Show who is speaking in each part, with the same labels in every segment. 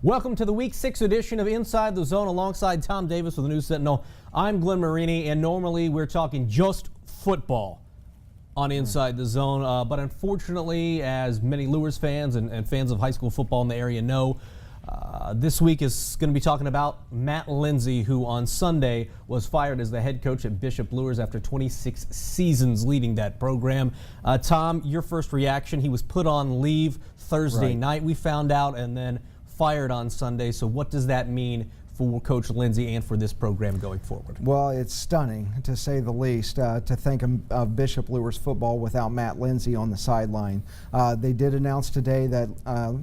Speaker 1: Welcome to the Week 6 edition of Inside the Zone alongside Tom Davis with the News Sentinel. I'm Glenn Marini, and normally we're talking just football on Inside the Zone. But unfortunately, as many Luers fans and fans of high school football in the area know, this week is going to be talking about Matt Lindsay, who on Sunday was fired as the head coach at Bishop Luers after 26 seasons leading that program. Tom, your first reaction: he was put on leave Thursday night, we found out, and then fired on Sunday. So what does that mean for Coach Lindsay and for this program going forward?
Speaker 2: Well, it's stunning, to say the least, to think of Bishop Luers football without Matt Lindsay on the sideline. They did announce today that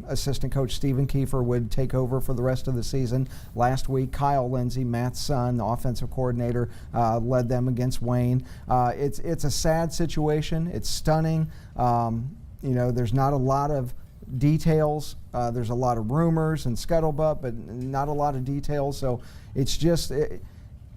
Speaker 2: assistant coach Stephen Kiefer would take over for the rest of the season. Last week, Kyle Lindsay, Matt's son, the offensive coordinator, led them against Wayne. It's a sad situation. It's stunning. There's not a lot of details. There's a lot of rumors and scuttlebutt, but not a lot of details. So it's just,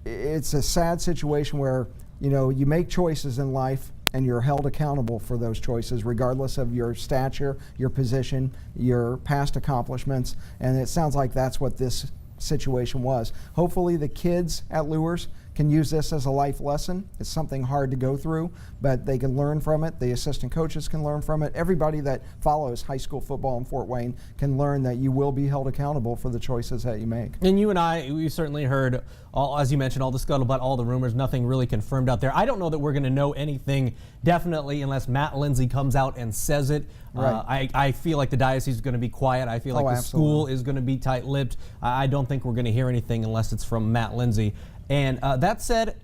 Speaker 2: it's a sad situation where, you make choices in life and you're held accountable for those choices, regardless of your stature, your position, your past accomplishments. And it sounds like that's what this situation was. Hopefully the kids at Luers can use this as a life lesson. It's something hard to go through, but they can learn from it. The assistant coaches can learn from it. Everybody that follows high school football in Fort Wayne can learn that you will be held accountable for the choices that you make.
Speaker 1: And you and I, we certainly heard, as you mentioned, all the scuttlebutt, all the rumors, nothing really confirmed out there. I don't know that we're going to know anything definitely unless Matt Lindsay comes out and says it.
Speaker 2: Right.
Speaker 1: I feel like the diocese is going to be quiet. I feel like the school is going to be tight-lipped. I don't think we're going to hear anything unless it's from Matt Lindsay. And that said,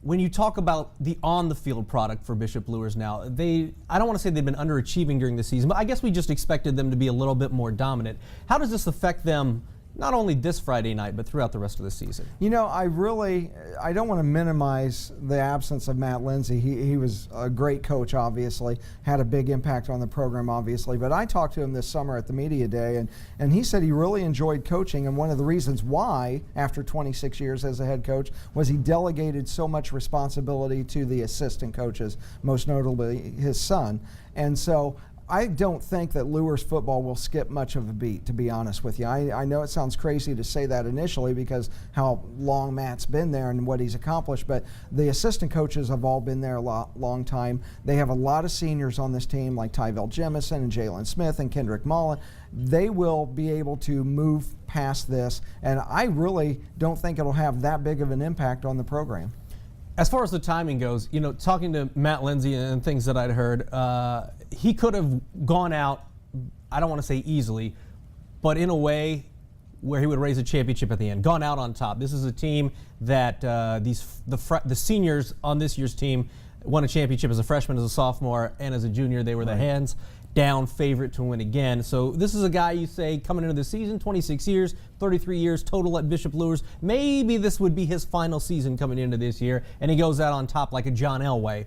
Speaker 1: when you talk about the on-the-field product for Bishop Luers now, I don't want to say they've been underachieving during the season, but I guess we just expected them to be a little bit more dominant. How does this affect them, not only this Friday night, but throughout the rest of the season?
Speaker 2: I don't want to minimize the absence of Matt Lindsay. He was a great coach, obviously, had a big impact on the program, obviously. But I talked to him this summer at the media day, and he said he really enjoyed coaching. And one of the reasons why, after 26 years as a head coach, was he delegated so much responsibility to the assistant coaches, most notably his son. And so I don't think that Luers football will skip much of a beat, to be honest with you. I know it sounds crazy to say that initially because how long Matt's been there and what he's accomplished, but the assistant coaches have all been there a long time. They have a lot of seniors on this team like Tyvell Jemison and Jalen Smith and Kendrick Mullen. They will be able to move past this, and I really don't think it'll have that big of an impact on the program.
Speaker 1: As far as the timing goes, talking to Matt Lindsay and things that I'd heard, he could have gone out, I don't want to say easily, but in a way where he would raise a championship at the end, gone out on top. This is a team that the seniors on this year's team won a championship as a freshman, as a sophomore, and as a junior. They were the hands down favorite to win again. So this is a guy, you say, coming into the season, 26 years, 33 years total at Bishop Luers. Maybe this would be his final season coming into this year, and he goes out on top like a John Elway.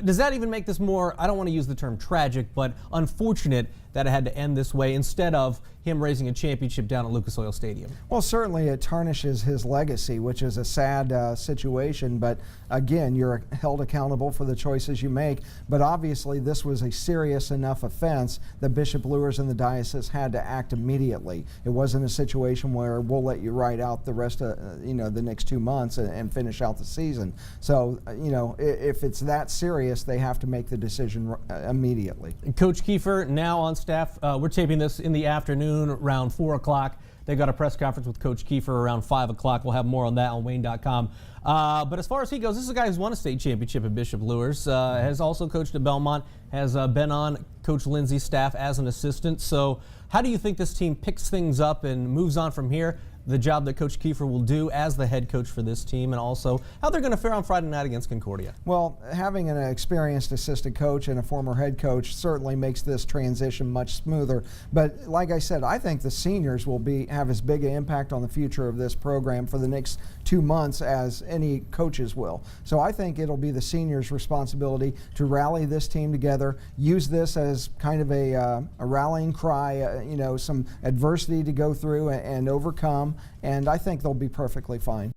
Speaker 1: Does that even make this more, I don't want to use the term tragic, but unfortunate that it had to end this way instead of him raising a championship down at Lucas Oil Stadium?
Speaker 2: Well, certainly it tarnishes his legacy, which is a sad situation, but again, you're held accountable for the choices you make. But obviously this was a serious enough offense that Bishop Luers and the diocese had to act immediately. It wasn't a situation where we'll let you ride out the rest of the next 2 months and finish out the season. So if it's that serious, they have to make the decision immediately.
Speaker 1: Coach Kiefer now on staff. We're taping this in the afternoon around 4 o'clock. They got a press conference with Coach Kiefer around 5 o'clock. We'll have more on that on Wayne.com. But as far as he goes, this is a guy who's won a state championship at Bishop Luers, has also coached at Belmont, has been on Coach Lindsay's staff as an assistant. So how do you think this team picks things up and moves on from here? The job that Coach Kiefer will do as the head coach for this team, and also how they're going to fare on Friday night against Concordia.
Speaker 2: Well, having an experienced assistant coach and a former head coach certainly makes this transition much smoother. But like I said, I think the seniors will have as big an impact on the future of this program for the next 2 months as any coaches will. So I think it'll be the seniors' responsibility to rally this team together, use this as kind of a rallying cry, some adversity to go through and overcome. And I think they'll be perfectly fine.